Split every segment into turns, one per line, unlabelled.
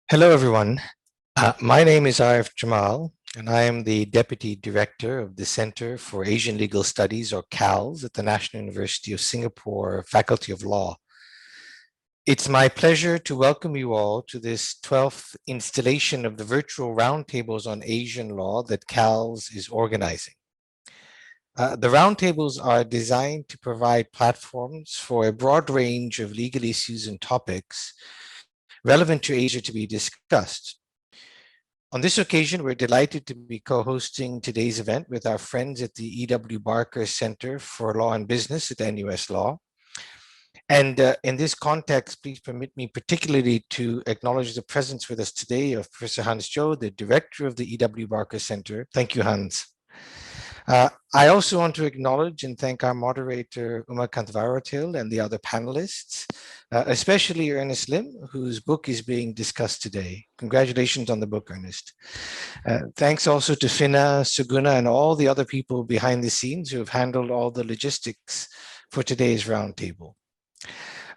Hello, everyone. My name is Arif Jamal, and I am the Deputy Director of the Center for Asian Legal Studies, or CALS, at the National University of Singapore Faculty of Law. It's my pleasure to welcome you all to this 12th installation of the virtual roundtables on Asian law that CALS is organizing. The roundtables are designed to provide platforms for a broad range of legal issues and topics relevant to Asia to be discussed. On this occasion, we're delighted to be co-hosting today's event with our friends at the E.W. Barker Center for Law and Business at NUS Law. And in this context, please permit me particularly to acknowledge the presence with us today of Professor Hans Tjio, the director of the E.W. Barker Center. Thank you, Hans. I also want to acknowledge and thank our moderator, Umakant Varotil, and the other panelists, especially Ernest Lim, whose book is being discussed today. Congratulations on the book, Ernest. Thanks also to Finna, Suguna, and all the other people behind the scenes who have handled all the logistics for today's roundtable.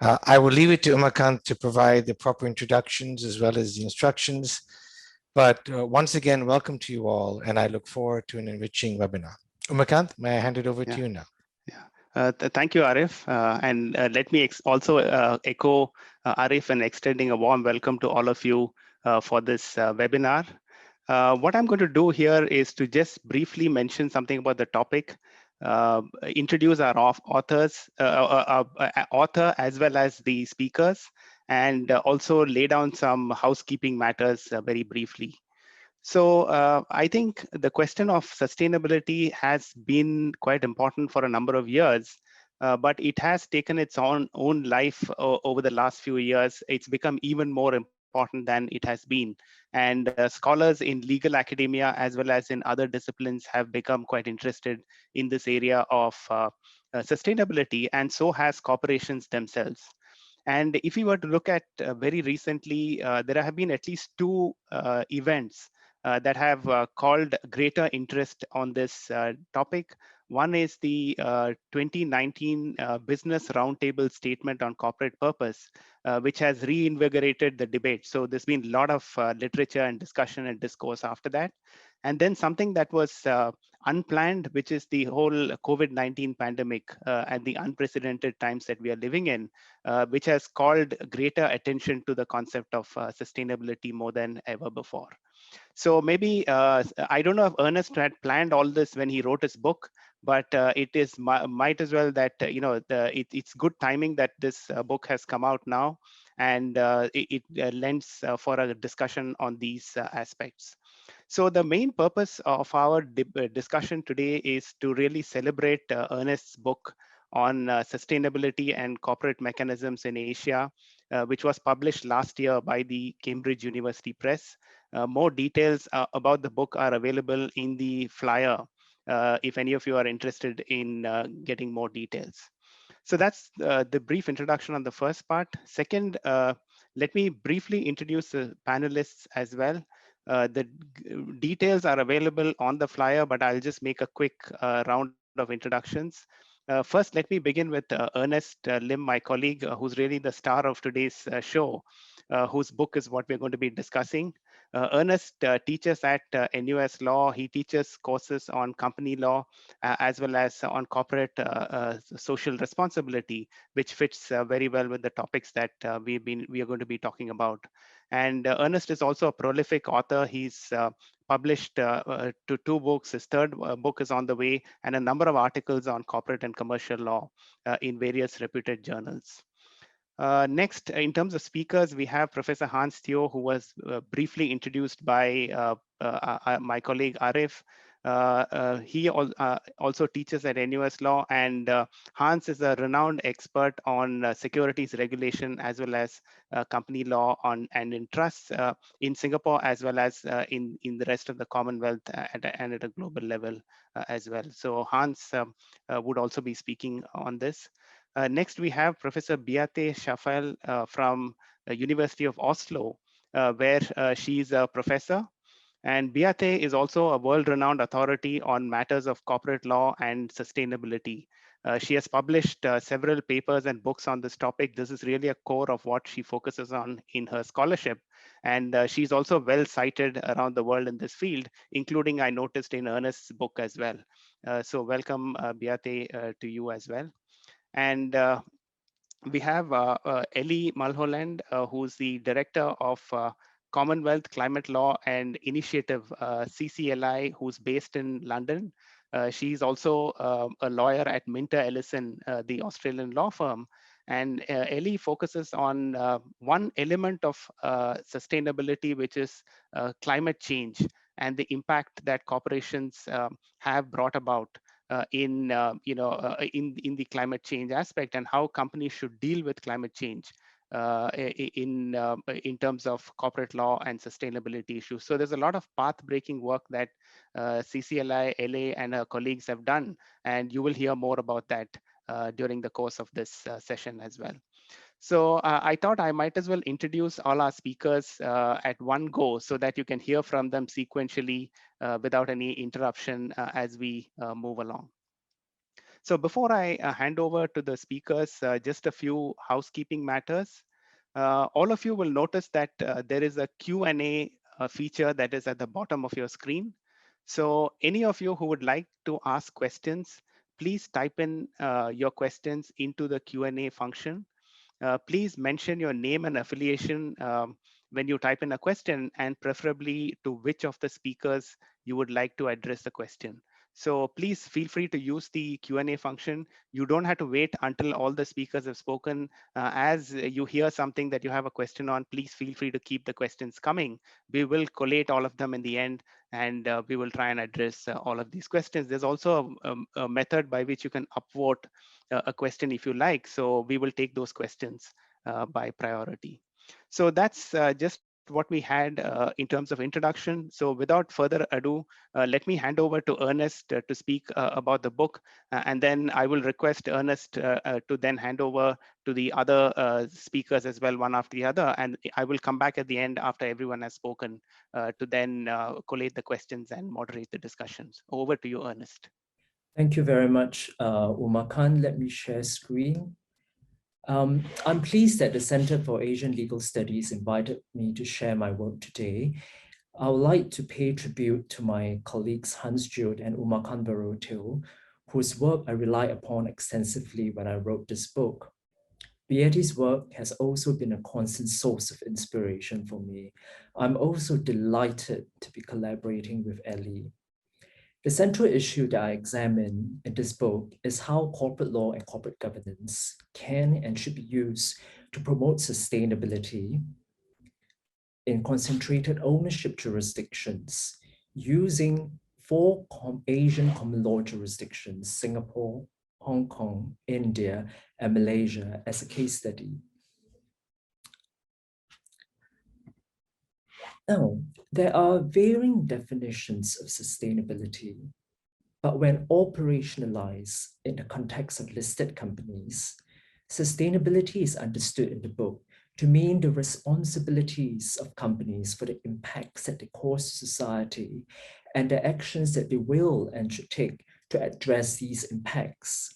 I will leave it to Umakant to provide the proper introductions as well as the instructions. But once again, welcome to you all, and I look forward to an enriching webinar. Umakant, may I hand it over to you now?
Thank you, Arif. And let me also echo Arif and extending a warm welcome to all of you for this webinar. What I'm going to do here is to just briefly mention something about the topic, introduce our author as well as the speakers, and also lay down some housekeeping matters very briefly. So I think the question of sustainability has been quite important for a number of years, but it has taken its own life over the last few years. It's become even more important than it has been. And scholars in legal academia, as well as in other disciplines, have become quite interested in this area of sustainability, and so has corporations themselves. And if we were to look at very recently, there have been at least two events that have called greater interest on this topic. One is the 2019 Business Roundtable Statement on Corporate Purpose, which has reinvigorated the debate. So there's been a lot of literature and discussion and discourse after that. And then something that was unplanned, which is the whole COVID-19 pandemic and the unprecedented times that we are living in, which has called greater attention to the concept of sustainability more than ever before. So maybe, I don't know if Ernest had planned all this when he wrote his book, but it is might as well that, it's good timing that this book has come out now, and it lends for a discussion on these aspects. So the main purpose of our discussion today is to really celebrate Ernest's book on sustainability and corporate mechanisms in Asia, which was published last year by the Cambridge University Press. More details about the book are available in the flyer, if any of you are interested in getting more details. So that's the brief introduction on the first part. Second, let me briefly introduce the panelists as well. The details are available on the flyer, but I'll just make a quick round of introductions. First, let me begin with Ernest Lim, my colleague, who's really the star of today's show, whose book is what we're going to be discussing. Ernest teaches at NUS Law. He teaches courses on company law as well as on corporate social responsibility, which fits very well with the topics that we are going to be talking about. And Ernest is also a prolific author. He's published two books. His third book is on the way, and a number of articles on corporate and commercial law in various reputed journals. Next, in terms of speakers, we have Professor Hans Tjio, who was briefly introduced by my colleague Arif. He also teaches at NUS Law, and Hans is a renowned expert on securities regulation as well as company law and in trusts in Singapore, as well as in the rest of the Commonwealth and at a global level as well. So Hans would also be speaking on this. Next, we have Professor V.Ellie Sjåfjell from the University of Oslo, where she's a professor. And V.Ellie is also a world-renowned authority on matters of corporate law and sustainability. She has published several papers and books on this topic. This is really a core of what she focuses on in her scholarship. And she's also well cited around the world in this field, including I noticed in Ernest's book as well. So welcome, Beate, to you as well. And we have Ellie Mulholland, who's the director of Commonwealth Climate Law and Initiative, CCLI, who's based in London. She's also a lawyer at Minter Ellison, the Australian law firm. And Ellie focuses on one element of sustainability, which is climate change and the impact that corporations have brought about in the climate change aspect, and how companies should deal with climate change in terms of corporate law and sustainability issues. So there's a lot of path-breaking work that CCLI, LA, and her colleagues have done, and you will hear more about that during the course of this session as well. So I thought I might as well introduce all our speakers at one go so that you can hear from them sequentially without any interruption as we move along. So before I hand over to the speakers, just a few housekeeping matters. All of you will notice that there is a Q&A feature that is at the bottom of your screen. So any of you who would like to ask questions, please type in your questions into the Q&A function. Please mention your name and affiliation when you type in a question, and preferably to which of the speakers you would like to address the question. So please feel free to use the Q&A function. You don't have to wait until all the speakers have spoken. As you hear something that you have a question on, please feel free to keep the questions coming. We will collate all of them in the end, and we will try and address all of these questions. There's also a method by which you can upvote a question if you like. So we will take those questions by priority. So that's just what we had in terms of introduction. So without further ado, let me hand over to Ernest to speak about the book. And then I will request Ernest to then hand over to the other speakers as well, one after the other. And I will come back at the end after everyone has spoken to then collate the questions and moderate the discussions. Over to you, Ernest.
Thank you very much, Umakan. Let me share screen. I'm pleased that the Center for Asian Legal Studies invited me to share my work today. I would like to pay tribute to my colleagues Hans Tjio and Umakan Barotil, whose work I rely upon extensively when I wrote this book. V.Ellie's work has also been a constant source of inspiration for me. I'm also delighted to be collaborating with Ellie. The central issue that I examine in this book is how corporate law and corporate governance can and should be used to promote sustainability in concentrated ownership jurisdictions using 4 Asian common law jurisdictions, Singapore, Hong Kong, India, and Malaysia as a case study. Now, there are varying definitions of sustainability, but when operationalized in the context of listed companies, sustainability is understood in the book to mean the responsibilities of companies for the impacts that they cause to society and the actions that they will and should take to address these impacts.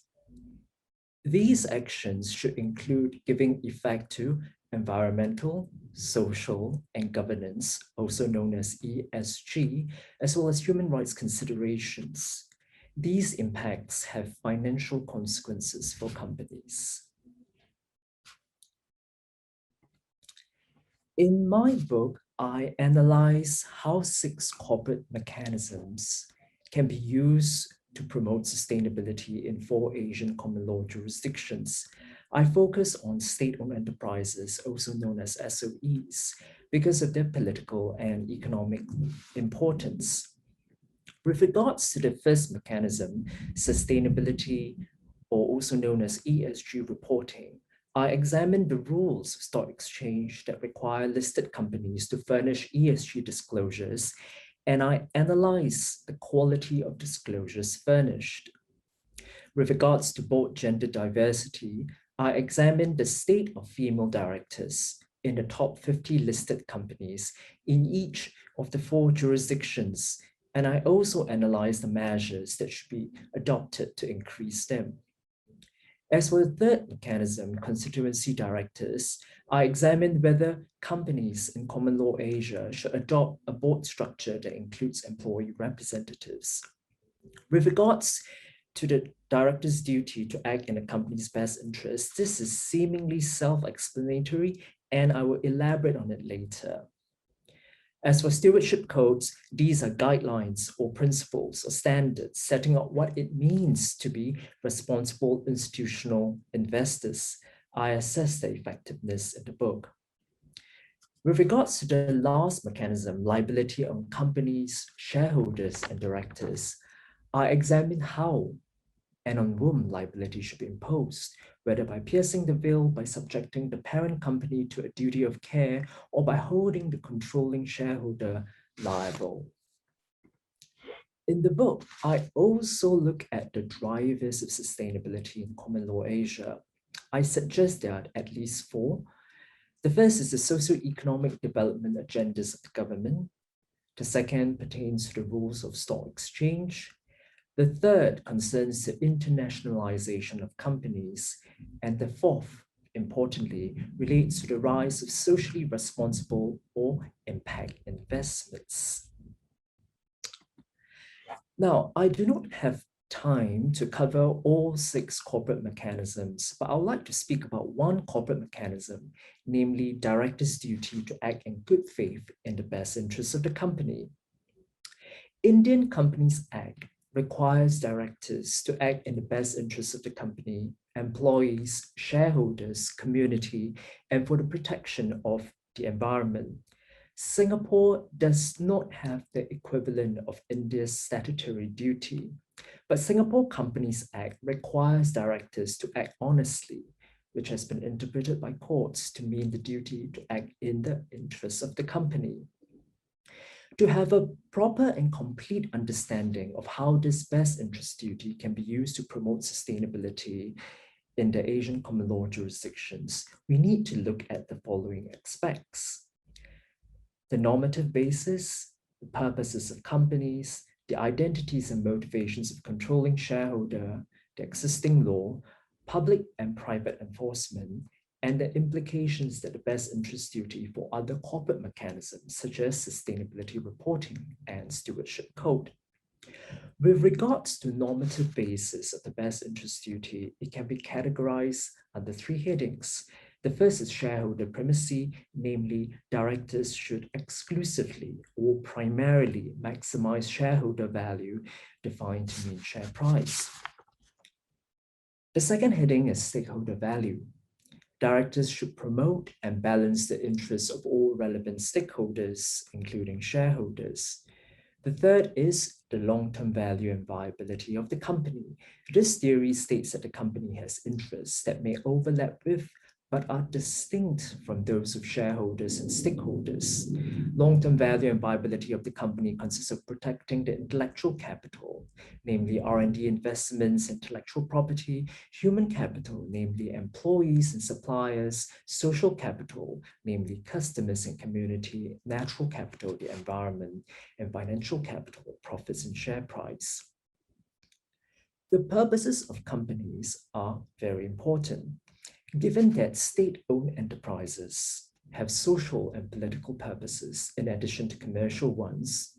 These actions should include giving effect to environmental, social, and governance, also known as ESG, as well as human rights considerations. These impacts have financial consequences for companies. In my book, I analyze how 6 corporate mechanisms can be used to promote sustainability in 4 Asian common law jurisdictions. I focus on state-owned enterprises, also known as SOEs, because of their political and economic importance. With regards to the first mechanism, sustainability, or also known as ESG reporting, I examined the rules of stock exchange that require listed companies to furnish ESG disclosures, and I analyzed the quality of disclosures furnished. With regards to board gender diversity, I examined the state of female directors in the top 50 listed companies in each of the 4 jurisdictions, and I also analyzed the measures that should be adopted to increase them. As for the third mechanism, constituency directors, I examined whether companies in common law Asia should adopt a board structure that includes employee representatives. With regards to the director's duty to act in the company's best interest, this is seemingly self-explanatory, and I will elaborate on it later. As for stewardship codes, these are guidelines or principles or standards setting out what it means to be responsible institutional investors. I assess their effectiveness in the book. With regards to the last mechanism, liability on companies, shareholders, and directors, I examine how and on whom liability should be imposed, whether by piercing the veil, by subjecting the parent company to a duty of care, or by holding the controlling shareholder liable. In the book, I also look at the drivers of sustainability in common law Asia. I suggest there are at least four. The first is the socio-economic development agendas of the government. The second pertains to the rules of stock exchange. The third concerns the internationalization of companies. And the fourth, importantly, relates to the rise of socially responsible or impact investments. Now, I do not have time to cover all 6 corporate mechanisms, but I would like to speak about one corporate mechanism, namely directors' duty to act in good faith in the best interests of the company. Indian Companies Act requires directors to act in the best interests of the company, employees, shareholders, community, and for the protection of the environment. Singapore does not have the equivalent of India's statutory duty, but Singapore Companies Act requires directors to act honestly, which has been interpreted by courts to mean the duty to act in the interests of the company. To have a proper and complete understanding of how this best interest duty can be used to promote sustainability in the Asian common law jurisdictions, we need to look at the following aspects: the normative basis, the purposes of companies, the identities and motivations of controlling shareholder, the existing law, public and private enforcement, and the implications that the best interest duty for other corporate mechanisms such as sustainability reporting and stewardship code. With regards to normative basis of the best interest duty, it can be categorized under 3 headings. The first is shareholder primacy, namely directors should exclusively or primarily maximize shareholder value, defined to mean share price. The second heading is stakeholder value. Directors should promote and balance the interests of all relevant stakeholders, including shareholders. The third is the long-term value and viability of the company. This theory states that the company has interests that may overlap with but are distinct from those of shareholders and stakeholders. Long-term value and viability of the company consists of protecting the intellectual capital, namely R&D investments, intellectual property, human capital, namely employees and suppliers, social capital, namely customers and community, natural capital, the environment, and financial capital, profits and share price. The purposes of companies are very important. Given that state-owned enterprises have social and political purposes in addition to commercial ones,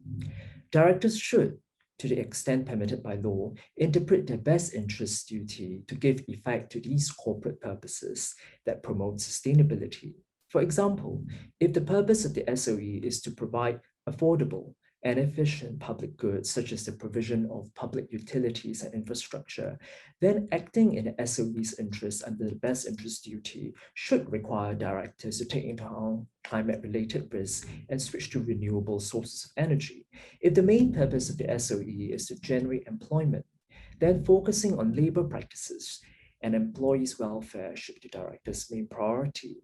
directors should, to the extent permitted by law, interpret their best interest duty to give effect to these corporate purposes that promote sustainability. For example, if the purpose of the SOE is to provide affordable and efficient public goods, such as the provision of public utilities and infrastructure, then acting in the SOE's interest under the best interest duty should require directors to take into account climate-related risks and switch to renewable sources of energy. If the main purpose of the SOE is to generate employment, then focusing on labor practices and employees' welfare should be the director's main priority.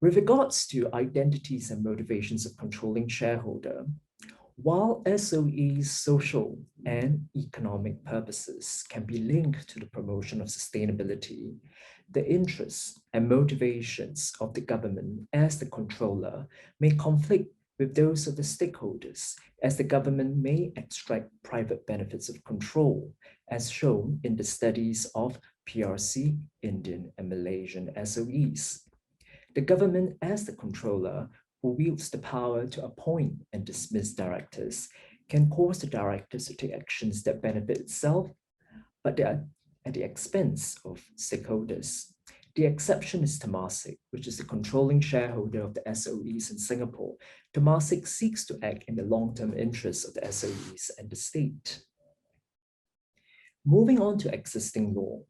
With regards to identities and motivations of controlling shareholder, while SOE's social and economic purposes can be linked to the promotion of sustainability, the interests and motivations of the government as the controller may conflict with those of the stakeholders, as the government may extract private benefits of control, as shown in the studies of PRC, Indian, and Malaysian SOEs. The government, as the controller, who wields the power to appoint and dismiss directors, can cause the directors to take actions that benefit itself, but they are at the expense of stakeholders. The exception is Temasek, which is the controlling shareholder of the SOEs in Singapore. Temasek seeks to act in the long-term interests of the SOEs and the state. Moving on to existing law.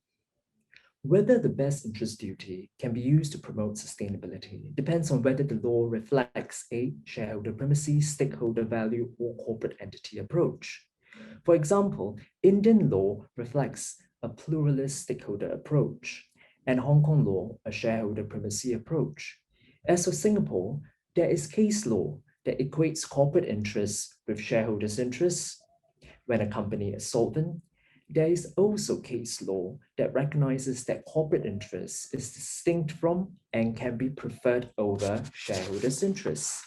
Whether the best interest duty can be used to promote sustainability depends on whether the law reflects a shareholder primacy, stakeholder value, or corporate entity approach. For example, Indian law reflects a pluralist stakeholder approach, and Hong Kong law a shareholder primacy approach. As for Singapore, there is case law that equates corporate interests with shareholders' interests. When a company is solvent, there is also case law that recognizes that corporate interest is distinct from and can be preferred over shareholders' interests.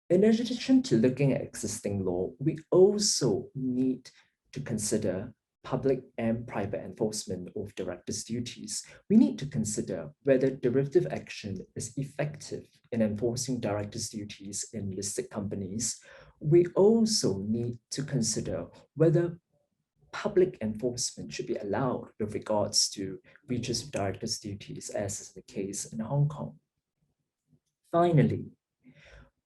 In addition to looking at existing law, we also need to consider public and private enforcement of directors' duties. We need to consider whether derivative action is effective in enforcing directors' duties in listed companies. We also need to consider whether public enforcement should be allowed with regards to breaches of directors' duties, as is the case in Hong Kong. Finally,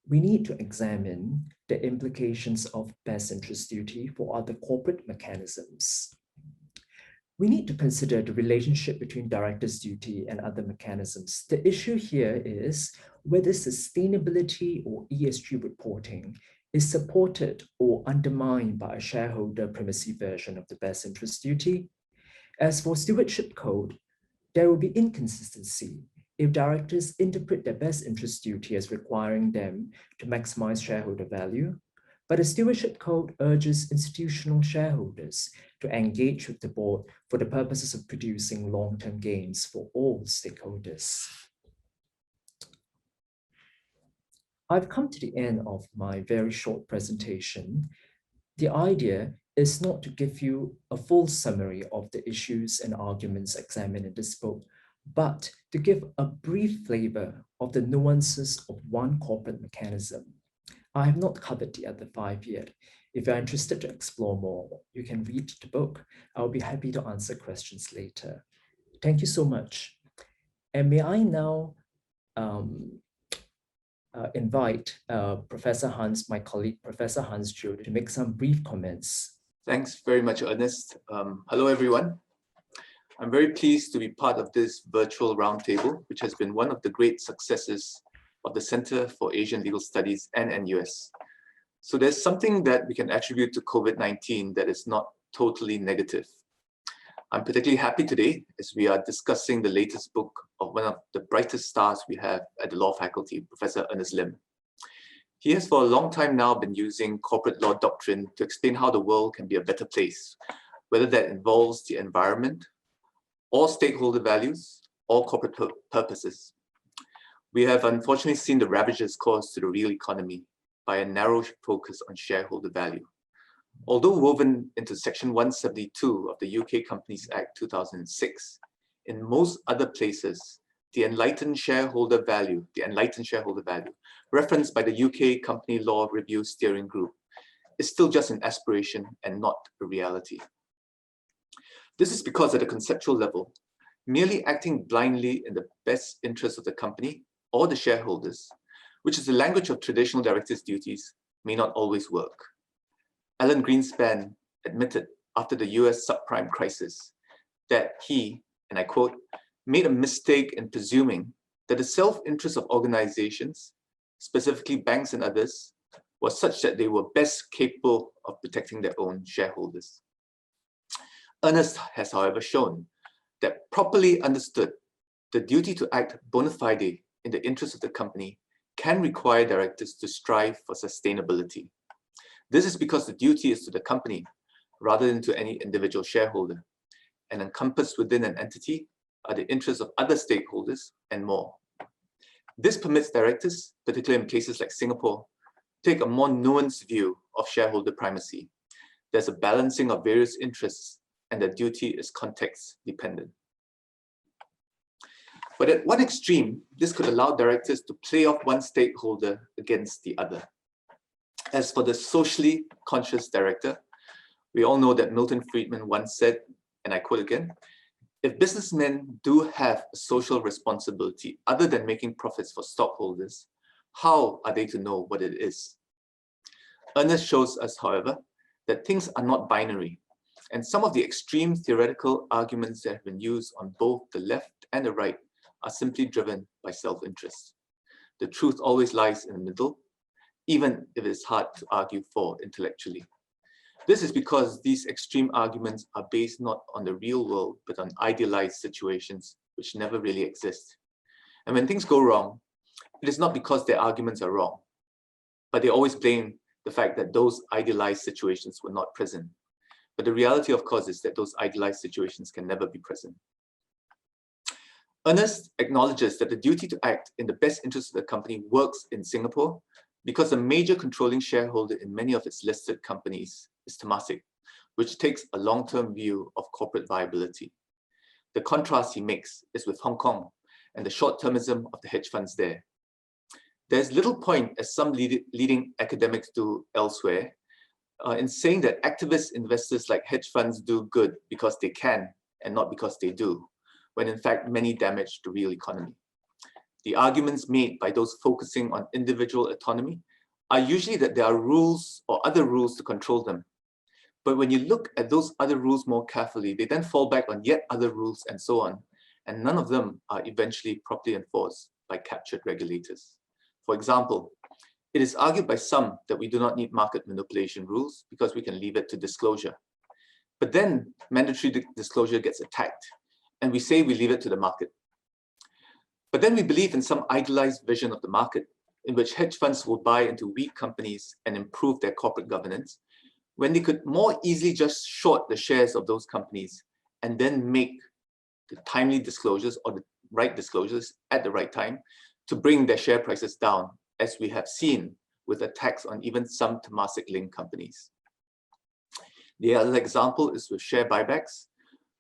we need to examine the implications of best interest duty for other corporate mechanisms. We need to consider the relationship between directors' duty and other mechanisms. The issue here is whether sustainability or ESG reporting is supported or undermined by a shareholder primacy version of the best interest duty. As for stewardship code, there will be inconsistency if directors interpret their best interest duty as requiring them to maximize shareholder value, but the stewardship code urges institutional shareholders to engage with the board for the purposes of producing long-term gains for all stakeholders. I've come to the end of my very short presentation. The idea is not to give you a full summary of the issues and arguments examined in this book, but to give a brief flavor of the nuances of one corporate mechanism. I have not covered the other 5 yet. If you're interested to explore more, you can read the book. I'll be happy to answer questions later. Thank you so much. And may I now invite Professor Hans, my colleague, Professor Hans Tjio, to make some brief comments.
Thanks very much, Ernest. Hello, everyone. I'm very pleased to be part of this virtual roundtable, which has been one of the great successes of the Center for Asian Legal Studies and NUS. So there's something that we can attribute to COVID-19 that is not totally negative. I'm particularly happy today as we are discussing the latest book of one of the brightest stars we have at the law faculty, Professor Ernest Lim. He has for a long time now been using corporate law doctrine to explain how the world can be a better place, whether that involves the environment, or stakeholder values, or corporate purposes. We have unfortunately seen the ravages caused to the real economy by a narrow focus on shareholder value. Although woven into Section 172 of the UK Companies Act 2006, in most other places, the enlightened shareholder value, referenced by the UK Company Law Review Steering Group, is still just an aspiration and not a reality. This is because at a conceptual level, merely acting blindly in the best interest of the company or the shareholders, which is the language of traditional directors' duties, may not always work. Alan Greenspan admitted after the US subprime crisis that he, and I quote, made a mistake in presuming that the self-interest of organizations, specifically banks and others, was such that they were best capable of protecting their own shareholders. Ernest has, however, shown that properly understood, the duty to act bona fide in the interest of the company can require directors to strive for sustainability. This is because the duty is to the company rather than to any individual shareholder, and encompassed within an entity are the interests of other stakeholders and more. This permits directors, particularly in cases like Singapore, to take a more nuanced view of shareholder primacy. There's a balancing of various interests, and the duty is context dependent. But at one extreme, this could allow directors to play off one stakeholder against the other. As for the socially conscious director, we all know that Milton Friedman once said, and I quote again, "If businessmen do have a social responsibility other than making profits for stockholders, how are they to know what it is?" Ernest shows us, however, that things are not binary, and some of the extreme theoretical arguments that have been used on both the left and the right are simply driven by self-interest. The truth always lies in the middle, even if it is hard to argue for intellectually. This is because these extreme arguments are based not on the real world, but on idealized situations which never really exist. And when things go wrong, it is not because their arguments are wrong, but they always blame the fact that those idealized situations were not present. But the reality, of course, is that those idealized situations can never be present. Ernest acknowledges that the duty to act in the best interest of the company works in Singapore because a major controlling shareholder in many of its listed companies is Temasek, which takes a long-term view of corporate viability. The contrast he makes is with Hong Kong and the short-termism of the hedge funds there. There's little point, as some leading academics do elsewhere, in saying that activist investors like hedge funds do good because they can and not because they do, when in fact many damage the real economy. The arguments made by those focusing on individual autonomy are usually that there are rules or other rules to control them. But when you look at those other rules more carefully, they then fall back on yet other rules and so on, and none of them are eventually properly enforced by captured regulators. For example, it is argued by some that we do not need market manipulation rules because we can leave it to disclosure. But then mandatory disclosure gets attacked, and we say we leave it to the market. But then we believe in some idealized vision of the market in which hedge funds will buy into weak companies and improve their corporate governance, when they could more easily just short the shares of those companies and then make the timely disclosures or the right disclosures at the right time to bring their share prices down, as we have seen with attacks on even some Temasek-linked companies. The other example is with share buybacks,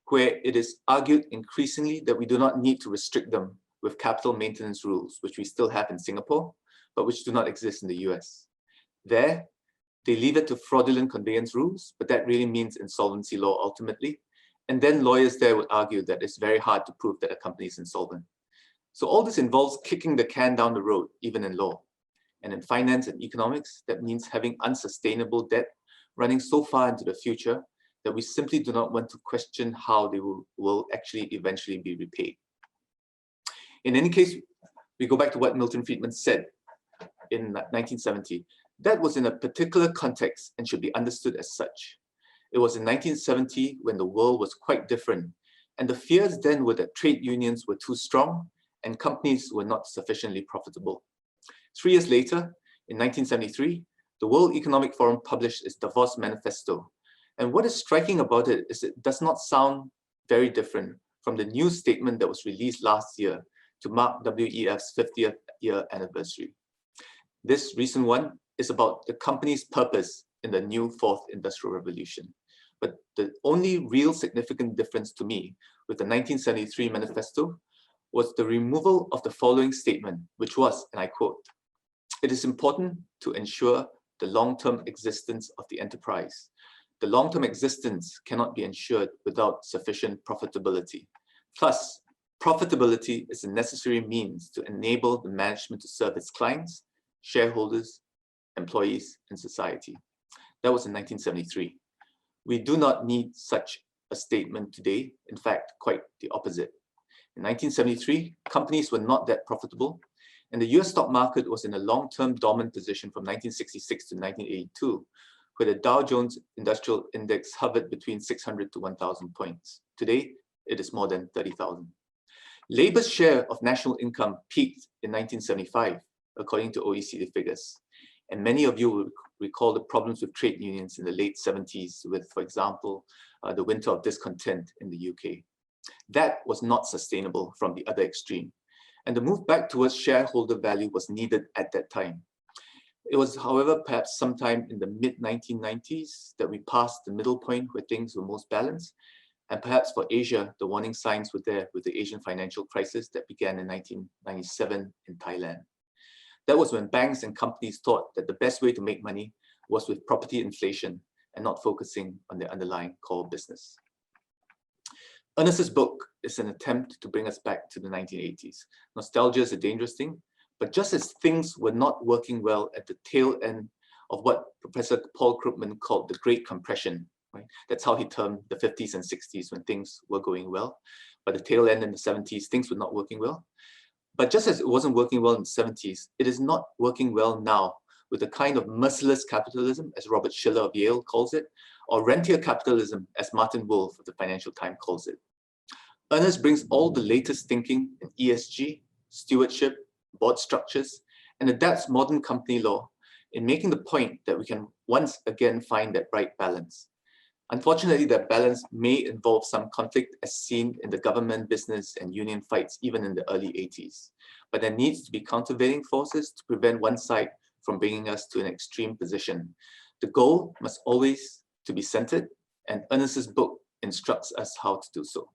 where it is argued increasingly that we do not need to restrict them with capital maintenance rules, which we still have in Singapore, but which do not exist in the US. There, they leave it to fraudulent conveyance rules, but that really means insolvency law ultimately. And then lawyers there would argue that it's very hard to prove that a company is insolvent. So all this involves kicking the can down the road, even in law. And in finance and economics, that means having unsustainable debt running so far into the future that we simply do not want to question how they will actually eventually be repaid. In any case, we go back to what Milton Friedman said in 1970. That was in a particular context and should be understood as such. It was in 1970 when the world was quite different, and the fears then were that trade unions were too strong and companies were not sufficiently profitable. 3 years later, in 1973, the World Economic Forum published its Davos Manifesto. And what is striking about it is it does not sound very different from the new statement that was released last year to mark WEF's 50th year anniversary. This recent one is about the company's purpose in the new fourth industrial revolution. But the only real significant difference to me with the 1973 manifesto was the removal of the following statement, which was, and I quote, "It is important to ensure the long-term existence of the enterprise. The long-term existence cannot be ensured without sufficient profitability. Thus, profitability is a necessary means to enable the management to serve its clients, shareholders, employees, and society." That was in 1973. We do not need such a statement today. In fact, quite the opposite. In 1973, companies were not that profitable, and the US stock market was in a long-term dormant position from 1966 to 1982, where the Dow Jones Industrial Index hovered between 600 to 1,000 points. Today, it is more than 30,000. Labor's share of national income peaked in 1975, according to OECD figures. And many of you will recall the problems with trade unions in the late 70s with, for example, the winter of discontent in the UK. That was not sustainable from the other extreme. and the move back towards shareholder value was needed at that time. It was, however, perhaps sometime in the mid-1990s that we passed the middle point where things were most balanced. And perhaps for Asia, the warning signs were there with the Asian financial crisis that began in 1997 in Thailand. That was when banks and companies thought that the best way to make money was with property inflation and not focusing on their underlying core business. Ernest's book is an attempt to bring us back to the 1980s. Nostalgia is a dangerous thing, but just as things were not working well at the tail end of what Professor Paul Krugman called the Great Compression, right? That's how he termed the 50s and 60s when things were going well. But the tail end in the 70s, things were not working well. But just as it wasn't working well in the 70s, it is not working well now with the kind of merciless capitalism, as Robert Shiller of Yale calls it, or rentier capitalism, as Martin Wolf of the Financial Times calls it. Ernest brings all the latest thinking in ESG, stewardship, board structures, and adapts modern company law in making the point that we can once again find that right balance. Unfortunately, that balance may involve some conflict as seen in the government, business, and union fights even in the early 80s. But there needs to be countervailing forces to prevent one side from bringing us to an extreme position. The goal must always to be centered, and Ernest's book instructs us how to do so.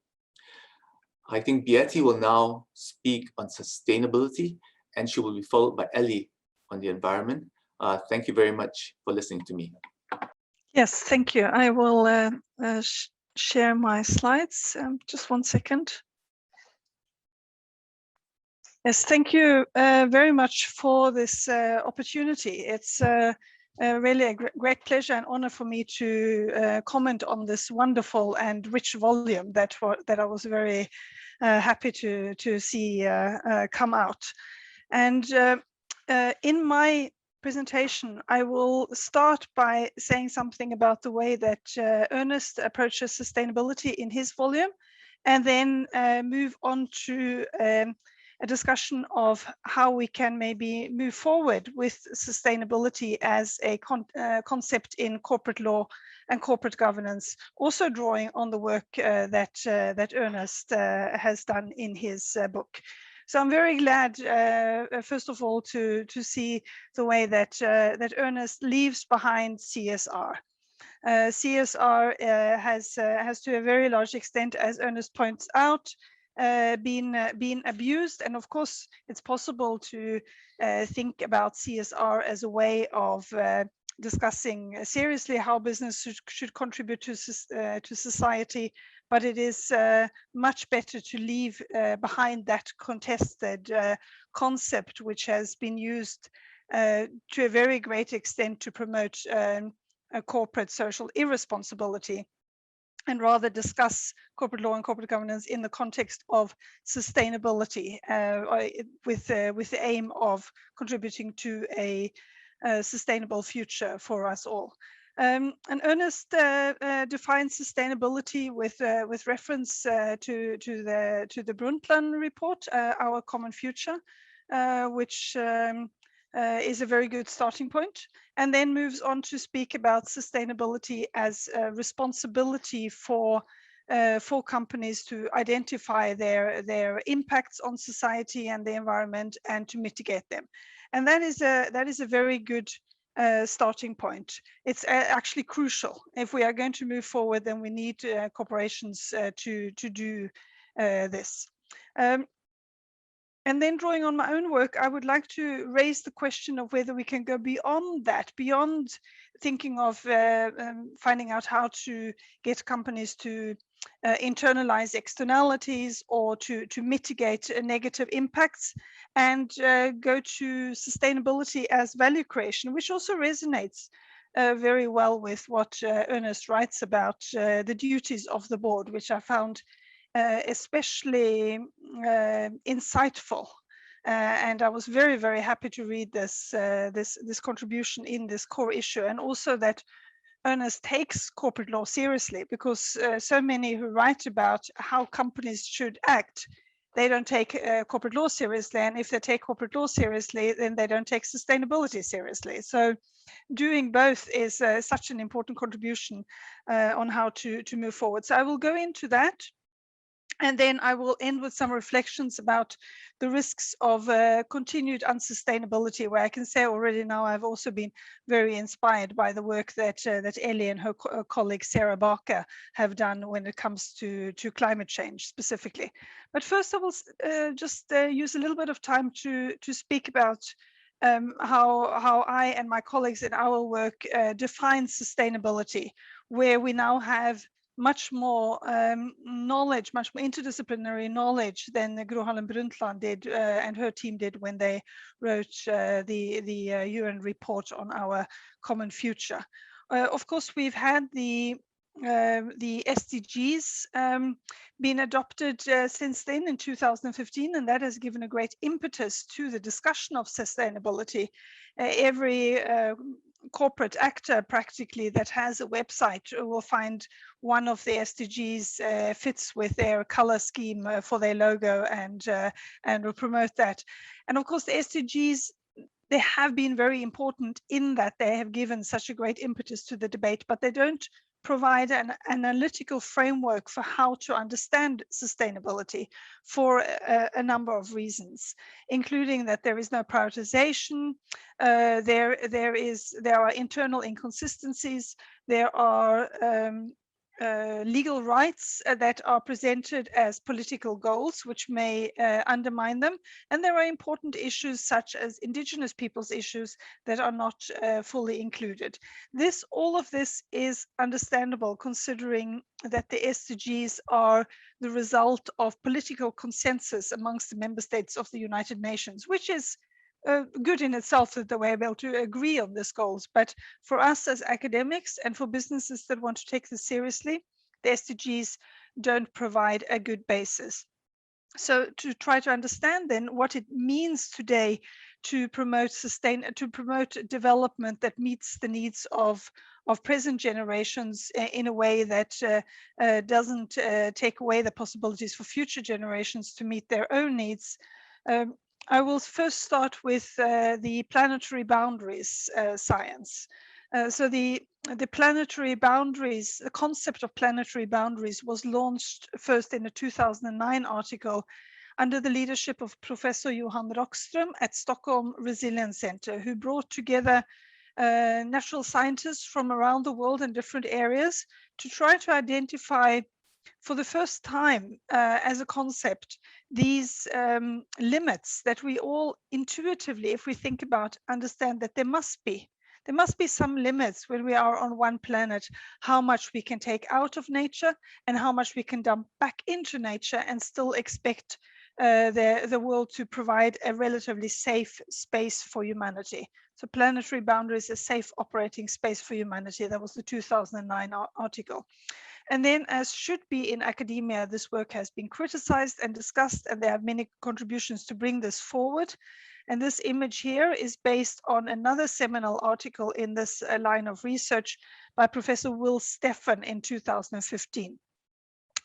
I think Beate will now speak on sustainability, and she will be followed by Ellie on the environment. Thank you very much for listening to me.
Yes, thank you. I will share my slides. Just 1 second. Yes, thank you very much for this opportunity. It's really a great pleasure and honor for me to comment on this wonderful and rich volume that I was very happy to see come out. And in my presentation, I will start by saying something about the way that Ernest approaches sustainability in his volume, and then move on to a discussion of how we can maybe move forward with sustainability as a concept in corporate law and corporate governance, also drawing on the work that Ernest has done in his book. So I'm very glad, first of all, to see the way that Ernest leaves behind CSR. CSR has to a very large extent, as Ernest points out, been abused, and of course it's possible to think about CSR as a way of discussing seriously how business should contribute to society, but it is much better to leave behind that contested concept, which has been used to a very great extent to promote a corporate social irresponsibility, and rather discuss corporate law and corporate governance in the context of sustainability, with the aim of contributing to a sustainable future for us all. And Ernest defines sustainability with reference to the Brundtland report, Our Common Future, which is a very good starting point, and then moves on to speak about sustainability as a responsibility for companies to identify their impacts on society and the environment and to mitigate them. And that is a very good starting point. It's actually crucial. If we are going to move forward, then we need corporations to do this. And then drawing on my own work, I would like to raise the question of whether we can go beyond that, beyond thinking of finding out how to get companies to internalize externalities or to mitigate negative impacts, and go to sustainability as value creation, which also resonates very well with what Ernest writes about the duties of the board, which I found especially insightful, and I was very, very happy to read this contribution in this core issue, and also that Ernest takes corporate law seriously, because so many who write about how companies should act, they don't take corporate law seriously, and if they take corporate law seriously, then they don't take sustainability seriously. So doing both is such an important contribution on how to move forward. So I will go into that. And then I will end with some reflections about the risks of continued unsustainability, where I can say already now I've also been very inspired by the work that Ellie and her colleague Sarah Barker have done when it comes to climate change specifically. But first I will just use a little bit of time to speak about how I and my colleagues in our work define sustainability, where we now have much more knowledge, much more interdisciplinary knowledge than Gro Harlem Brundtland did and her team did when they wrote the UN report on our common future. Of course, we've had the SDGs been adopted since then in 2015, and that has given a great impetus to the discussion of sustainability. Every corporate actor practically that has a website will find one of the SDGs fits with their color scheme for their logo and will promote that. And of course the SDGs, they have been very important in that they have given such a great impetus to the debate, but they don't provide an analytical framework for how to understand sustainability for a number of reasons, including that there is no prioritization, there are internal inconsistencies, there are legal rights that are presented as political goals, which may undermine them. And there are important issues such as indigenous peoples issues that are not fully included. All of this is understandable considering that the SDGs are the result of political consensus amongst the member states of the United Nations, which is good in itself that they were able to agree on these goals. But for us as academics and for businesses that want to take this seriously, the SDGs don't provide a good basis. So to try to understand then what it means today to promote development that meets the needs of present generations in a way that doesn't take away the possibilities for future generations to meet their own needs, I will first start with the planetary boundaries science. So the planetary boundaries, the concept of planetary boundaries was launched first in a 2009 article under the leadership of Professor Johan Rockström at Stockholm Resilience Center, who brought together natural scientists from around the world in different areas to try to identify for the first time as a concept these limits that we all intuitively, if we think about, understand that there must be some limits when we are on one planet, how much we can take out of nature and how much we can dump back into nature and still expect the world to provide a relatively safe space for humanity. So planetary boundaries, a safe operating space for humanity. That was the 2009 article. And then, as should be in academia, this work has been criticized and discussed, and there are many contributions to bring this forward. And this image here is based on another seminal article in this line of research by Professor Will Stephan in 2015.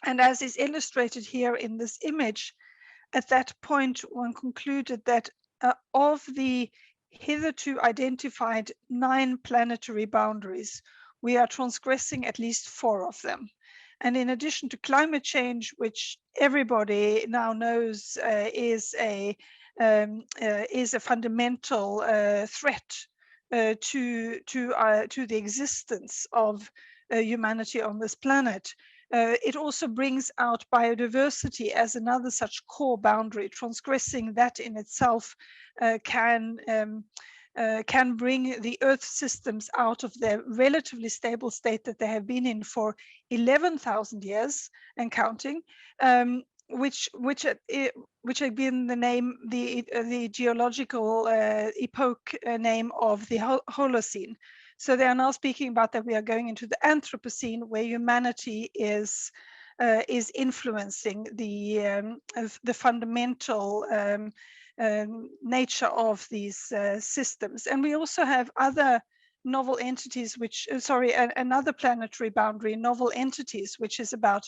And as is illustrated here in this image, at that point, one concluded that of the hitherto identified 9 planetary boundaries, we are transgressing at least 4 of them. And in addition to climate change, which everybody now knows is a fundamental threat to the existence of humanity on this planet, it also brings out biodiversity as another such core boundary. Transgressing that in itself can bring the Earth systems out of their relatively stable state that they have been in for 11,000 years and counting, which had been the name, the geological epoch name of the Holocene. So they are now speaking about that we are going into the Anthropocene, where humanity is influencing the fundamental nature of these systems. And we also have other novel entities, another planetary boundary, novel entities, which is about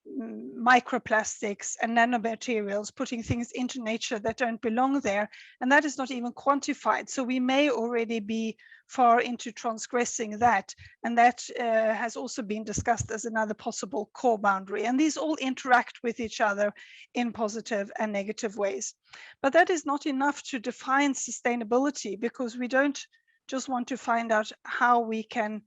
microplastics and nanomaterials, putting things into nature that don't belong there. And that is not even quantified. So we may already be far into transgressing that. And that has also been discussed as another possible core boundary. And these all interact with each other in positive and negative ways. But that is not enough to define sustainability, because we don't just want to find out how we can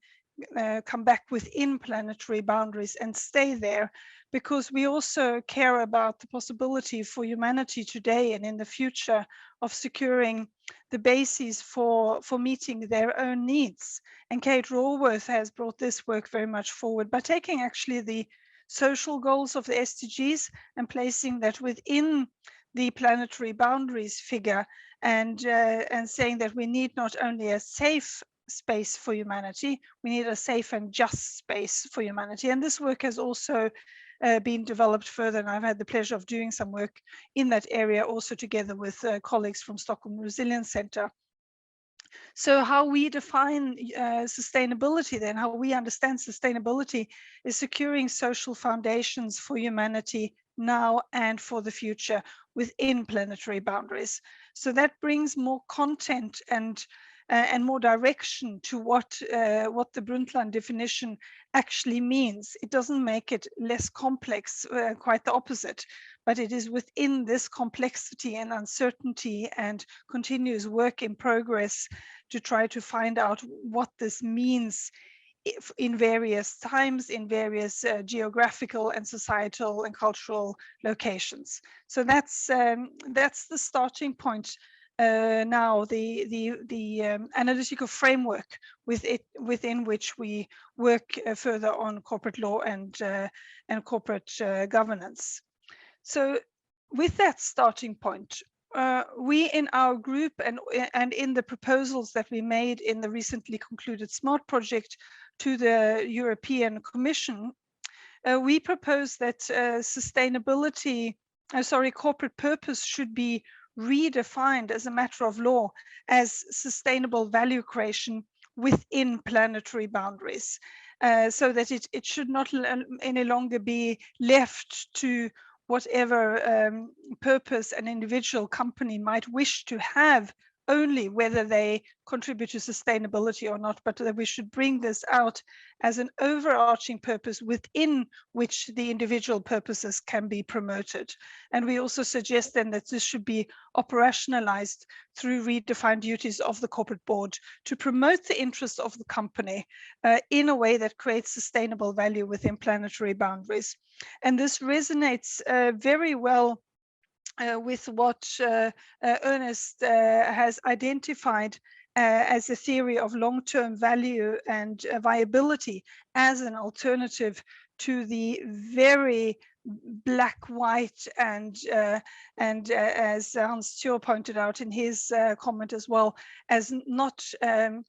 come back within planetary boundaries and stay there, because we also care about the possibility for humanity today and in the future of securing the bases for meeting their own needs. And Kate Raworth has brought this work very much forward by taking actually the social goals of the SDGs and placing that within the planetary boundaries figure, and saying that we need not only a safe space for humanity, we need a safe and just space for humanity. And this work has also been developed further, and I've had the pleasure of doing some work in that area also together with colleagues from Stockholm Resilience Center. So how we define sustainability then, how we understand sustainability, is securing social foundations for humanity now and for the future within planetary boundaries. So that brings more content and more direction to what the Brundtland definition actually means. It doesn't make it less complex, quite the opposite, but it is within this complexity and uncertainty and continuous work in progress to try to find out what this means in various times, in various geographical and societal and cultural locations. So that's the starting point. Now the analytical framework within which we work further on corporate law and corporate governance. So with that starting point, we in our group and in the proposals that we made in the recently concluded SMART project to the European Commission, we propose that corporate purpose should be redefined as a matter of law as sustainable value creation within planetary boundaries, so that it should not any longer be left to whatever purpose an individual company might wish to have, only whether they contribute to sustainability or not, but that we should bring this out as an overarching purpose within which the individual purposes can be promoted. And we also suggest then that this should be operationalized through redefined duties of the corporate board to promote the interests of the company in a way that creates sustainable value within planetary boundaries. And this resonates very well with what Ernest has identified as a theory of long-term value and viability as an alternative to the very black-white and as Hans Tjio pointed out in his comment as well, as not a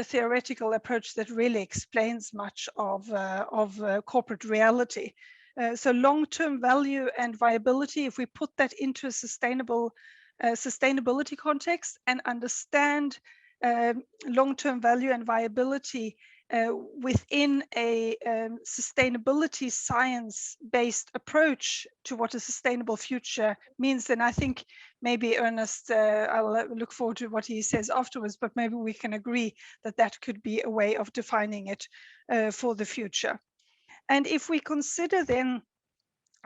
theoretical approach that really explains much of corporate reality. So long-term value and viability, if we put that into a sustainability context and understand long-term value and viability within a sustainability science-based approach to what a sustainable future means, then I think maybe Ernest, I'll look forward to what he says afterwards, but maybe we can agree that that could be a way of defining it for the future. And if we consider then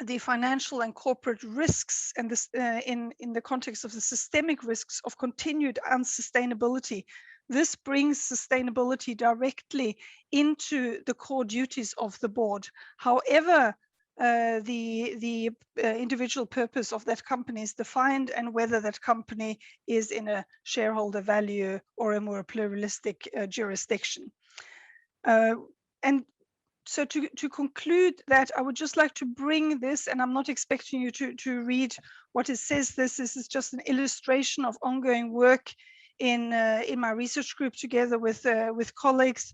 the financial and corporate risks and this in the context of the systemic risks of continued unsustainability, this brings sustainability directly into the core duties of the board. However, the individual purpose of that company is defined, and whether that company is in a shareholder value or a more pluralistic jurisdiction. And so to conclude that, I would just like to bring this, and I'm not expecting you to read what it says. This is just an illustration of ongoing work in my research group together with colleagues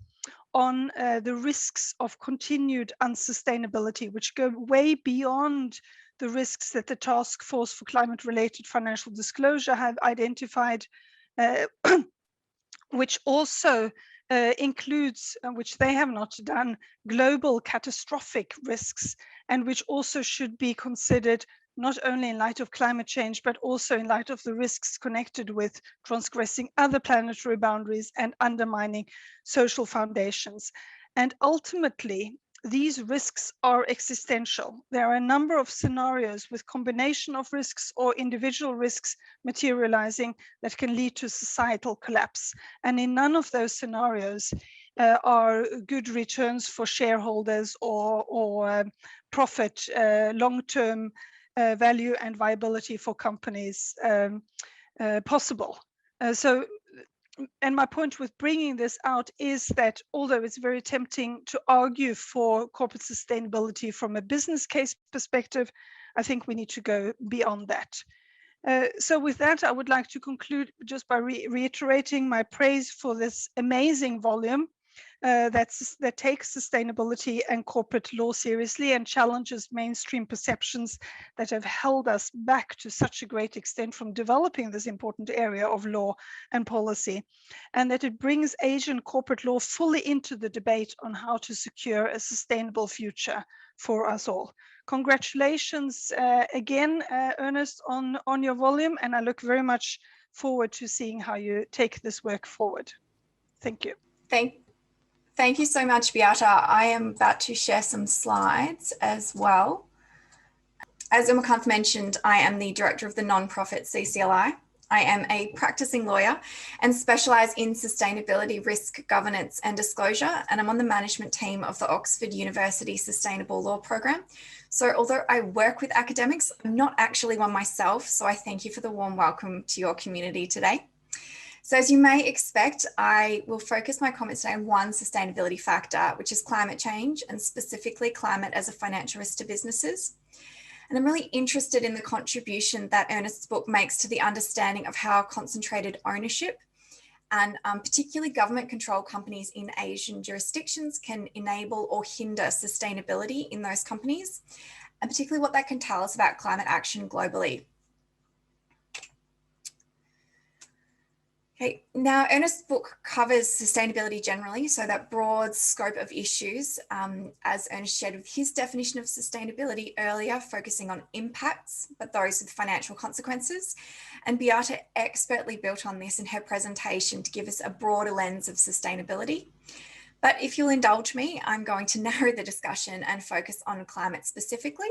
on the risks of continued unsustainability, which go way beyond the risks that the Task Force for Climate-Related Financial Disclosure have identified, which also includes, which they have not done, global catastrophic risks, and which also should be considered not only in light of climate change, but also in light of the risks connected with transgressing other planetary boundaries and undermining social foundations. And ultimately, these risks are existential. There are a number of scenarios with combination of risks or individual risks materializing that can lead to societal collapse. And in none of those scenarios are good returns for shareholders or profit, long-term value and viability for companies possible. And my point with bringing this out is that although it's very tempting to argue for corporate sustainability from a business case perspective, I think we need to go beyond that. So with that, I would like to conclude just by reiterating my praise for this amazing volume that takes sustainability and corporate law seriously and challenges mainstream perceptions that have held us back to such a great extent from developing this important area of law and policy, and that it brings Asian corporate law fully into the debate on how to secure a sustainable future for us all. Congratulations again, Ernest, on your volume, and I look very much forward to seeing how you take this work forward. Thank you.
Thank you so much, Beate. I am about to share some slides as well. As Umakant mentioned, I am the director of the non-profit CCLI. I am a practicing lawyer and specialise in sustainability, risk, governance and disclosure, and I'm on the management team of the Oxford University Sustainable Law Programme. So although I work with academics, I'm not actually one myself, so I thank you for the warm welcome to your community today. So as you may expect, I will focus my comments today on one sustainability factor, which is climate change, and specifically climate as a financial risk to businesses. And I'm really interested in the contribution that Ernest's book makes to the understanding of how concentrated ownership and particularly government-controlled companies in Asian jurisdictions can enable or hinder sustainability in those companies, and particularly what that can tell us about climate action globally. Okay, now Ernest's book covers sustainability generally, so that broad scope of issues, as Ernest shared with his definition of sustainability earlier, focusing on impacts, but those with financial consequences. And Beate expertly built on this in her presentation to give us a broader lens of sustainability. But if you'll indulge me, I'm going to narrow the discussion and focus on climate specifically.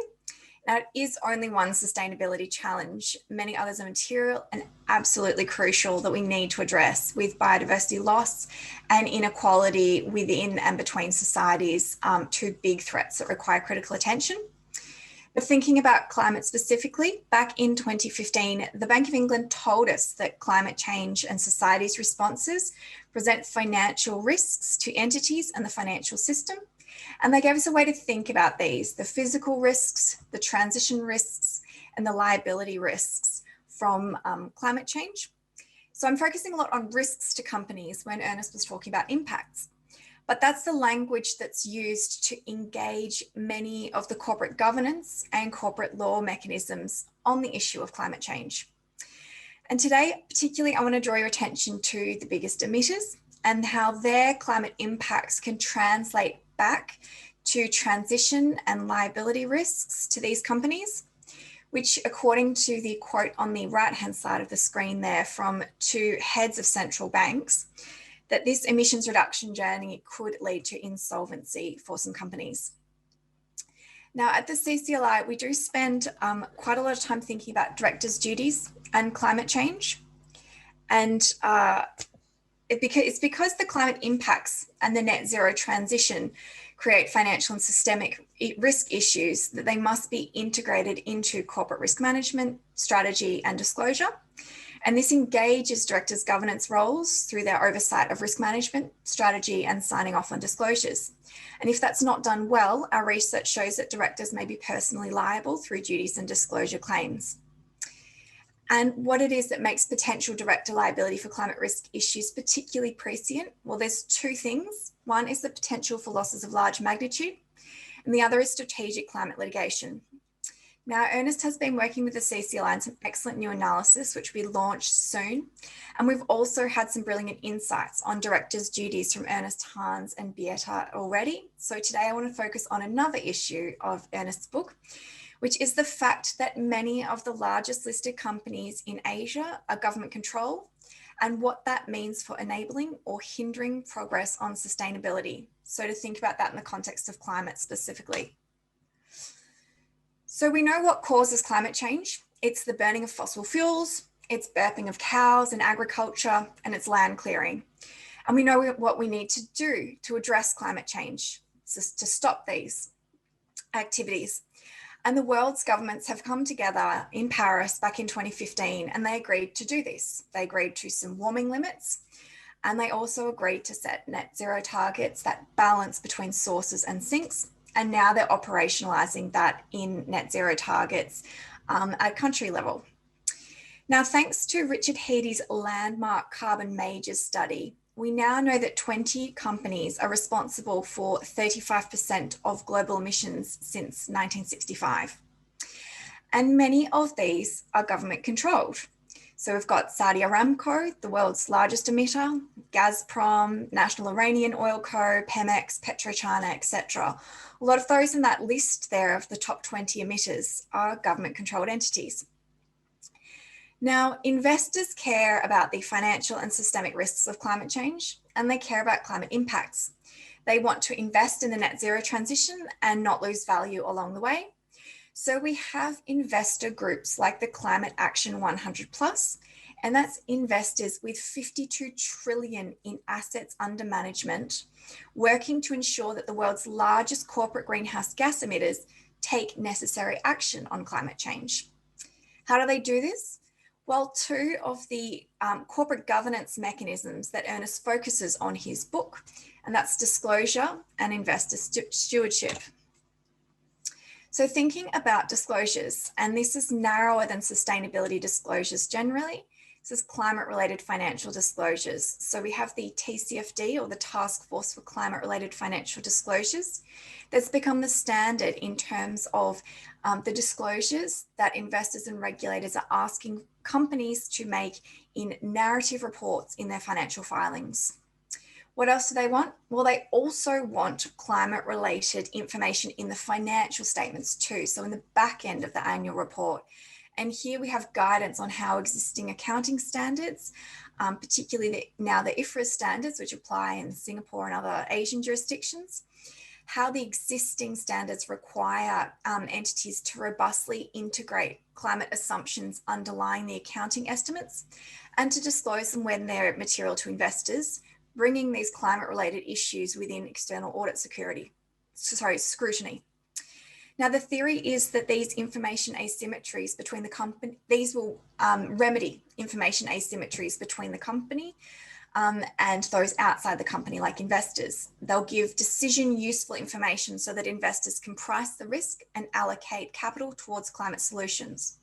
Now, it is only one sustainability challenge. Many others are material and absolutely crucial that we need to address, with biodiversity loss and inequality within and between societies, two big threats that require critical attention. But thinking about climate specifically, back in 2015, the Bank of England told us that climate change and society's responses present financial risks to entities and the financial system. And they gave us a way to think about these: the physical risks, the transition risks, and the liability risks from climate change. So I'm focusing a lot on risks to companies when Ernest was talking about impacts. But that's the language that's used to engage many of the corporate governance and corporate law mechanisms on the issue of climate change. And today, particularly, I want to draw your attention to the biggest emitters and how their climate impacts can translate back to transition and liability risks to these companies, which, according to the quote on the right-hand side of the screen there from two heads of central banks, that this emissions reduction journey could lead to insolvency for some companies. Now, at the CCLI, we do spend quite a lot of time thinking about directors' duties and climate change. And it's because the climate impacts and the net zero transition create financial and systemic risk issues that they must be integrated into corporate risk management, strategy, and disclosure. And this engages directors' governance roles through their oversight of risk management, strategy, and signing off on disclosures. And if that's not done well, our research shows that directors may be personally liable through duties and disclosure claims. And what it is that makes potential director liability for climate risk issues particularly prescient, well, there's two things. One is the potential for losses of large magnitude, and the other is strategic climate litigation. Now, Ernest has been working with the CCLI on some excellent new analysis, which we launched soon. And we've also had some brilliant insights on directors' duties from II.Ernest, and V.Ellie already. So today I want to focus on another issue of Ernest's book, which is the fact that many of the largest listed companies in Asia are government controlled, and what that means for enabling or hindering progress on sustainability. So to think about that in the context of climate specifically. So we know what causes climate change. It's the burning of fossil fuels, it's burping of cows in agriculture, and it's land clearing. And we know what we need to do to address climate change, to stop these activities. And the world's governments have come together in Paris back in 2015, and they agreed to do this. They agreed to some warming limits, and they also agreed to set net zero targets that balance between sources and sinks. And now they're operationalizing that in net zero targets at country level. Now, thanks to Richard Heady's landmark carbon majors study, we now know that 20 companies are responsible for 35% of global emissions since 1965. And many of these are government controlled. So we've got Saudi Aramco, the world's largest emitter, Gazprom, National Iranian Oil Co, Pemex, PetroChina, etc. A lot of those in that list there of the top 20 emitters are government controlled entities. Now, investors care about the financial and systemic risks of climate change, and they care about climate impacts. They want to invest in the net zero transition and not lose value along the way. So we have investor groups like the Climate Action 100+, and that's investors with 52 trillion in assets under management, working to ensure that the world's largest corporate greenhouse gas emitters take necessary action on climate change. How do they do this? Well, two of the corporate governance mechanisms that Ernest focuses on his book, and that's disclosure and investor stewardship. So thinking about disclosures, and this is narrower than sustainability disclosures generally, this is climate-related financial disclosures. So we have the TCFD, or the Task Force for Climate-Related Financial Disclosures, that's become the standard in terms of the disclosures that investors and regulators are asking companies to make in narrative reports in their financial filings. What else do they want? Well, they also want climate-related information in the financial statements too, so in the back end of the annual report. And here we have guidance on how existing accounting standards, particularly now the IFRS standards, which apply in Singapore and other Asian jurisdictions, how the existing standards require entities to robustly integrate climate assumptions underlying the accounting estimates and to disclose them when they're material to investors, bringing these climate-related issues within external audit scrutiny. Now, the theory is that these information asymmetries between the company, these will remedy information asymmetries between the company and those outside the company, like investors. They'll give decision useful information so that investors can price the risk and allocate capital towards climate solutions.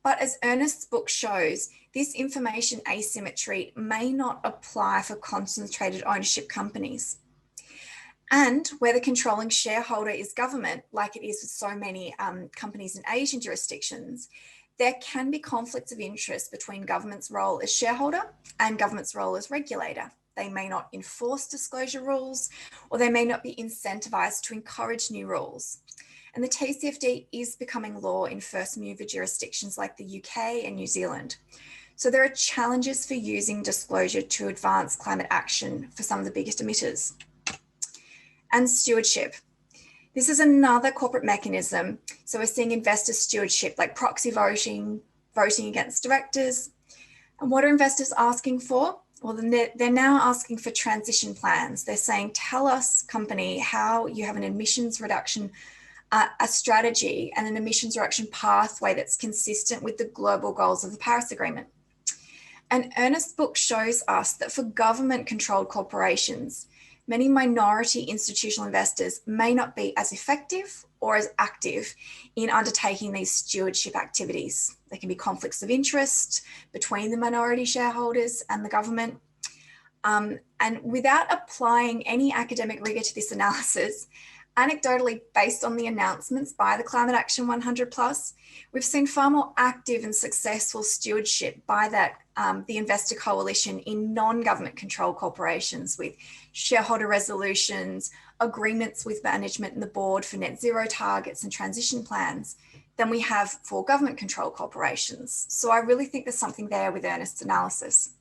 But as Ernest's book shows, this information asymmetry may not apply for concentrated ownership companies. And where the controlling shareholder is government, like it is with so many companies in Asian jurisdictions, there can be conflicts of interest between government's role as shareholder and government's role as regulator. They may not enforce disclosure rules, or they may not be incentivized to encourage new rules. And the TCFD is becoming law in first mover jurisdictions like the UK and New Zealand. So there are challenges for using disclosure to advance climate action for some of the biggest emitters. And stewardship. This is another corporate mechanism. So we're seeing investor stewardship, like proxy voting, voting against directors. And what are investors asking for? Well, they're now asking for transition plans. They're saying, tell us, company, how you have an emissions reduction a strategy and an emissions reduction pathway that's consistent with the global goals of the Paris Agreement. And Ernest's book shows us that for government-controlled corporations, many minority institutional investors may not be as effective or as active in undertaking these stewardship activities. There can be conflicts of interest between the minority shareholders and the government. And without applying any academic rigor to this analysis, Anecdotally, based on the announcements by the Climate Action 100+, we've seen far more active and successful stewardship by the investor coalition in non-government controlled corporations with shareholder resolutions, agreements with management and the board for net zero targets and transition plans than we have for government controlled corporations. So I really think there's something there with Ernest's analysis.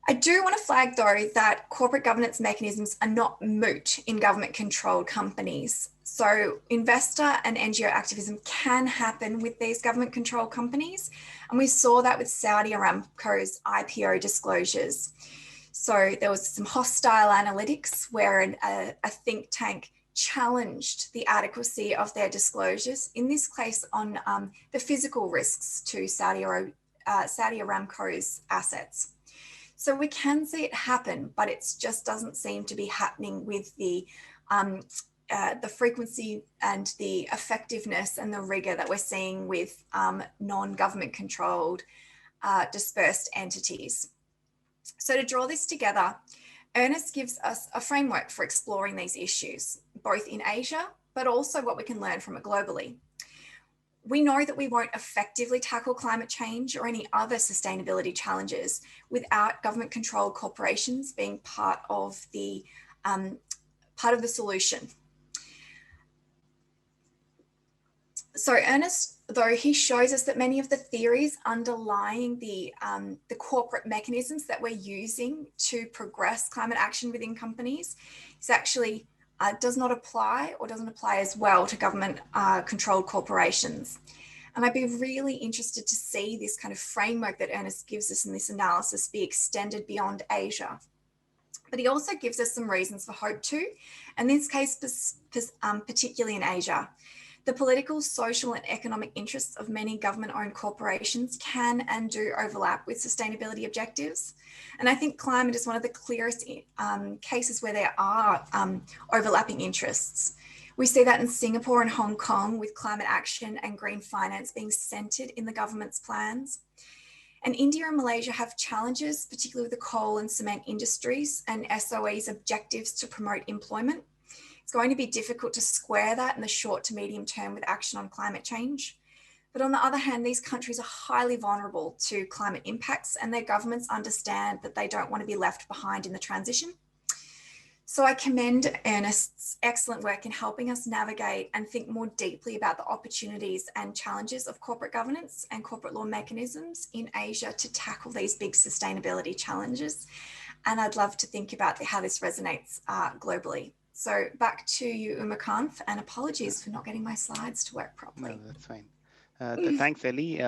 I do want to flag, though, that corporate governance mechanisms are not moot in government-controlled companies. So investor and NGO activism can happen with these government-controlled companies. And we saw that with Saudi Aramco's IPO disclosures. So there was some hostile analytics where a think tank challenged the adequacy of their disclosures, in this case on the physical risks to Saudi Aramco's assets. So we can see it happen, but it just doesn't seem to be happening with the frequency and the effectiveness and the rigor that we're seeing with non-government controlled dispersed entities. So to draw this together, Ernest gives us a framework for exploring these issues, both in Asia, but also what we can learn from it globally. We know that we won't effectively tackle climate change or any other sustainability challenges without government-controlled corporations being part of the solution. So Ernest, though, he shows us that many of the theories underlying the corporate mechanisms that we're using to progress climate action within companies is actually does not apply or doesn't apply as well to government controlled corporations. And I'd be really interested to see this kind of framework that Ernest gives us in this analysis be extended beyond Asia. But he also gives us some reasons for hope too, in this case, particularly in Asia. The political, social, and economic interests of many government-owned corporations can and do overlap with sustainability objectives. And I think climate is one of the clearest cases where there are overlapping interests. We see that in Singapore and Hong Kong with climate action and green finance being centered in the government's plans. And India and Malaysia have challenges, particularly with the coal and cement industries and SOE's objectives to promote employment. It's going to be difficult to square that in the short to medium term with action on climate change. But on the other hand, these countries are highly vulnerable to climate impacts and their governments understand that they don't want to be left behind in the transition. So I commend Ernest's excellent work in helping us navigate and think more deeply about the opportunities and challenges of corporate governance and corporate law mechanisms in Asia to tackle these big sustainability challenges. And I'd love to think about how this resonates globally. So back to you, Umakant, and apologies for not getting my slides to work properly.
No, that's fine. Thanks, Ellie.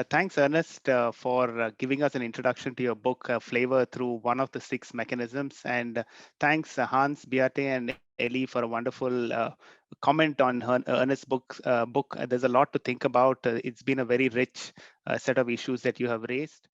Thanks, Ernest, for giving us an introduction to your book, Flavor Through One of the Six Mechanisms. And thanks, Hans, Beate, and Ellie, for a wonderful comment on Ernest's book. There's a lot to think about. It's been a very rich set of issues that you have raised.